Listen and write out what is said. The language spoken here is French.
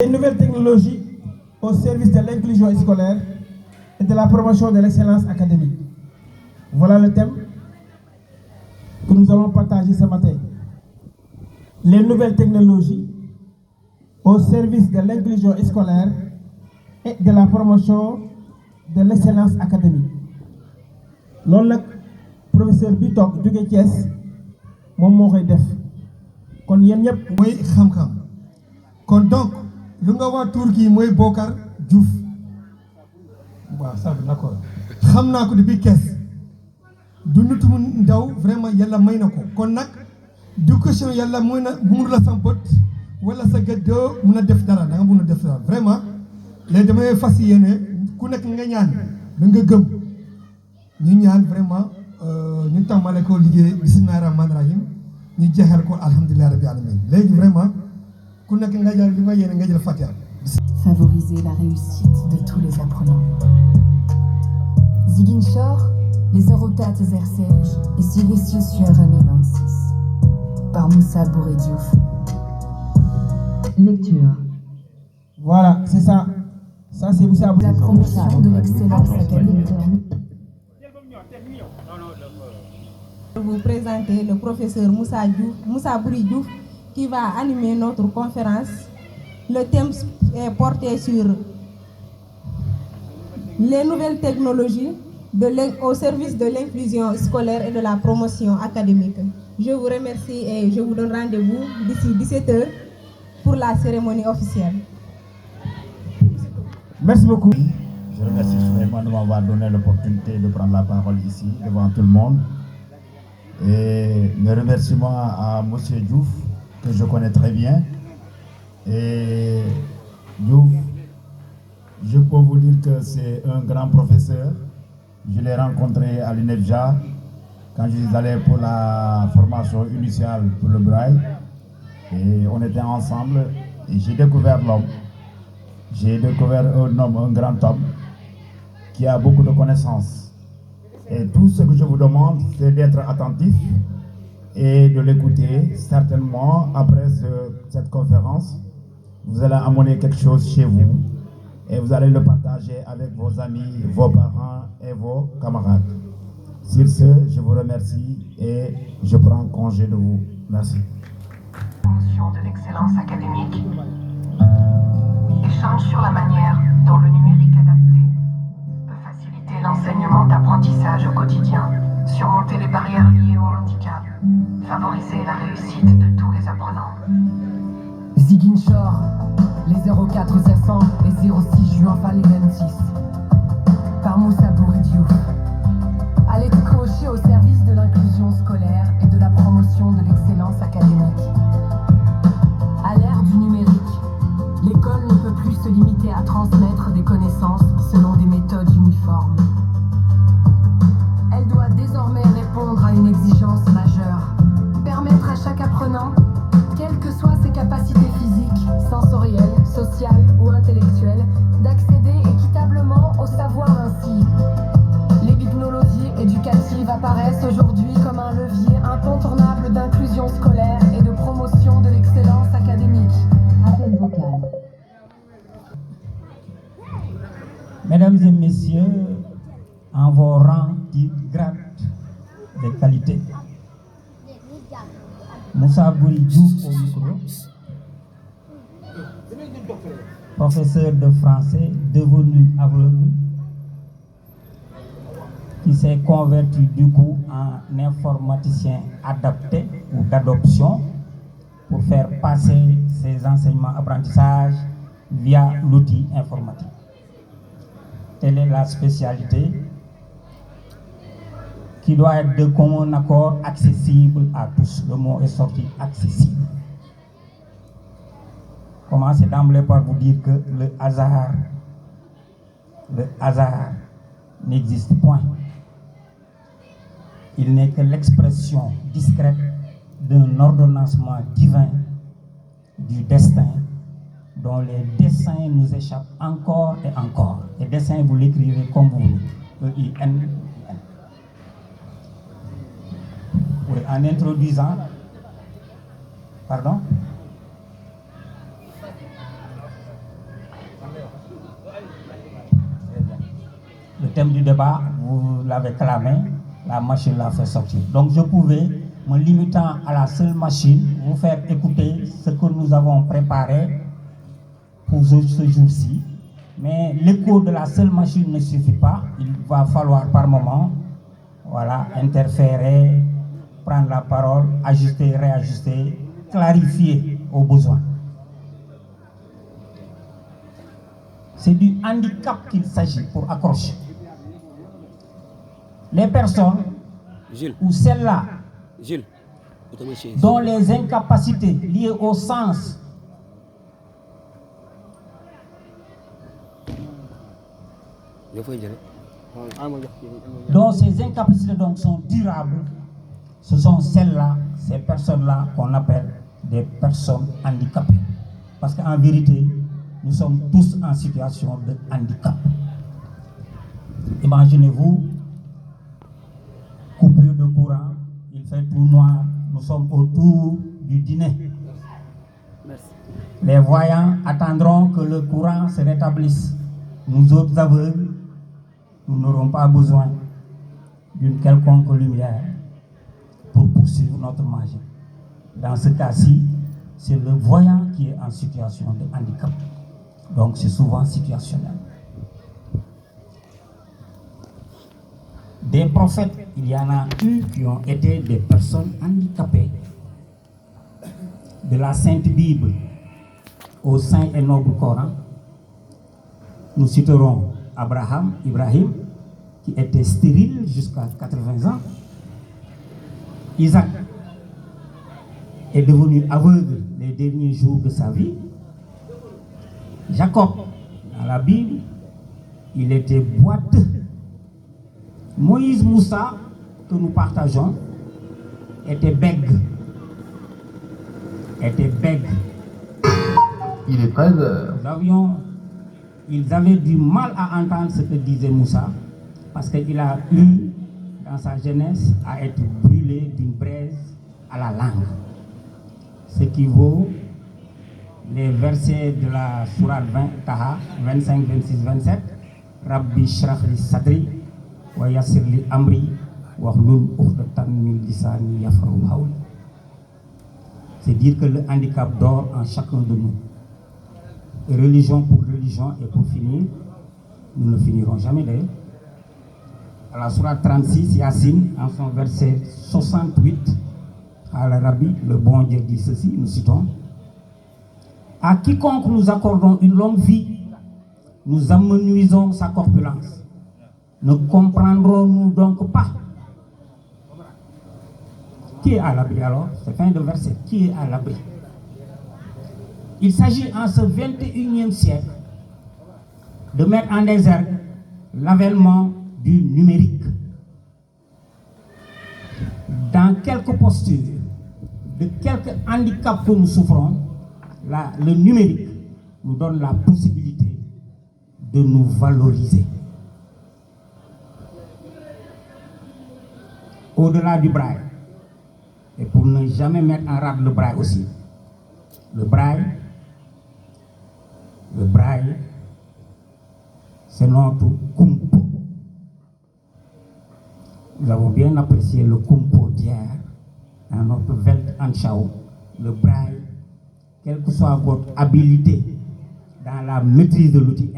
Les nouvelles technologies au service de l'inclusion scolaire et de la promotion de l'excellence académique. Voilà le thème que nous allons partager ce matin. Les nouvelles technologies au service de l'inclusion scolaire et de la promotion de l'excellence académique. Loolu nag professeur bi toog jóge Thiès moom moo koy def kon yéen ñëpp mooy xam-xam kon donc lu nga wax tur kii mooy Bokar Diouf waaw ça va d'accord xam naa ko depuis Thiès du nit mu ndaw vraiment yàlla may na ko kon nag du question yàlla mooy na mënu la sam bët wala sa gëddoo mun a def dara da nga mun a def dara vraiment léegi damay fas yéene ku nekk nga ñaan da nga gëm ñu ñaan vraiment ñu tàmbale ko liggéey bismillaahi rahmaani rahiim ñu jeexal ko alhamdulilah rabbi alamin léegi vraiment ku nekk nga jël li nga yéene nga jël Fatiha. Favoriser la réussite de tous les apprenants. Ziguinchor, les 04 RCH et Silesius Ramenensis. Par Moussa Bouré Diouf. Lecture. Voilà, c'est ça. Ça, c'est Moussa Bouré. La promotion de l'excellence académique. Je vais vous présenter le professeur Moussa Bouré Diouf qui va animer notre conférence. Le thème est porté sur les nouvelles technologies au service de l'inclusion scolaire et de la promotion académique. Je vous remercie et je vous donne rendez-vous d'ici 17h pour la cérémonie officielle. Merci beaucoup. Je remercie vraiment de m'avoir donné l'opportunité de prendre la parole ici devant tout le monde. Et mes remerciements à M. Diouf, que je connais très bien. Et Diouf, je peux vous dire que c'est un grand professeur. Je l'ai rencontré à l'INEFJA quand je suis allé pour la formation initiale pour le braille. Et on était ensemble et j'ai découvert l'homme. J'ai découvert un homme, un grand homme qui a beaucoup de connaissances. Et tout ce que je vous demande, c'est d'être attentif et de l'écouter. Certainement, après cette conférence, vous allez amener quelque chose chez vous et vous allez le partager avec vos amis, vos parents et vos camarades. Sur ce, je vous remercie et je prends congé de vous. Merci. Promotion de l'excellence académique. Échange sur la manière dont le numérique adapté peut faciliter l'enseignement d'apprentissage au quotidien, surmonter les barrières liées au handicap, favoriser la réussite de tous les apprenants. Ziguinchor, les 04 Zersan et 06 Juin Valémensis. Par Moussa Bouré Diouf. Allez décrocher au service de l'inclusion scolaire et de la promotion de l'excellence académique. À l'ère du numérique, l'école ne peut plus se limiter à transmettre des connaissances selon des méthodes uniformes. Elle doit désormais répondre à une exigence majeure, permettre à chaque apprenant, quelles que soient ses capacités physiques, sensorielles, sociales ou intellectuelles, d'accéder équitablement au savoir ainsi. Les technologies éducatives apparaissent aujourd'hui comme un levier incontournable d'inclusion scolaire et de promotion de l'excellence académique. Appel vocal. Mesdames et messieurs, en vos rangs, titres, grades de qualité, Moussa Bouré Diouf au micro, professeur de français devenu aveugle, qui s'est converti du coup en informaticien adapté ou d'adoption pour faire passer ses enseignements apprentissages via l'outil informatique. Telle est la spécialité qui doit être de commun accord accessible à tous. Le mot est sorti, accessible. Commencez d'emblée par vous dire que le hasard n'existe point. Il n'est que l'expression discrète d'un ordonnancement divin du destin dont les dessins nous échappent encore et encore. Les dessins, vous l'écrivez comme vous voulez. E-I-N. Oui, en introduisant, pardon? Le thème du débat, vous l'avez clamé, la machine l'a fait sortir. Donc je pouvais, me limitant à la seule machine, vous faire écouter ce que nous avons préparé pour ce jour-ci. Mais l'écho de la seule machine ne suffit pas. Il va falloir par moment, voilà, interférer, prendre la parole, ajuster, réajuster, clarifier aux besoins. C'est du handicap qu'il s'agit pour accrocher. Les personnes ou celles-là dont les incapacités liées au sens dont ces incapacités donc sont durables, ce sont celles-là, ces personnes-là qu'on appelle des personnes handicapées. Parce qu'en vérité, nous sommes tous en situation de handicap. Imaginez-vous, coupure de courant, il fait tout noir, nous sommes autour du dîner. Merci. Les voyants attendront que le courant se rétablisse. Nous autres aveugles, nous n'aurons pas besoin d'une quelconque lumière pour poursuivre notre magie. Dans ce cas-ci, c'est le voyant qui est en situation de handicap. Donc c'est souvent situationnel. Des prophètes, il y en a eu qui ont été des personnes handicapées. De la Sainte Bible au Saint et Noble Coran, nous citerons Ibrahim, qui était stérile jusqu'à 80 ans. Isaac est devenu aveugle les derniers jours de sa vie. Jacob, dans la Bible, il était boiteux. Moïse Moussa, que nous partageons, était bègue. Il est 13h. Ils avaient du mal à entendre ce que disait Moussa, parce qu'il a eu, dans sa jeunesse, à être brûlé d'une braise à la langue. Ce qui vaut les versets de la sourate 20, Taha, 25, 26, 27. Rabbi shrah li sadri wa yassir li amri wahlul uqdatan min lisani yafqahu qawli. C'est dire que le handicap dort en chacun de nous. Religion pour religion, et pour finir, nous ne finirons jamais d'ailleurs. À la sourate 36, Yassine, en son verset 68, à l'Arabie, le bon Dieu dit ceci, nous citons: à quiconque nous accordons une longue vie, nous amenuisons sa corpulence. Ne comprendrons-nous donc pas? Qui est à l'abri alors? C'est fin de verset. Qui est à l'abri? Il s'agit en ce 21e siècle de mettre en exergue l'avènement du numérique. Dans quelques postures, de quelques handicaps que nous souffrons, le numérique nous donne la possibilité de nous valoriser. Au-delà du braille, et pour ne jamais mettre en rade le braille aussi, le braille, c'est notre kumpo. Nous avons bien apprécié le kumpo d'hier dans notre Weltanschauung. Le braille, quelle que soit votre habilité dans la maîtrise de l'outil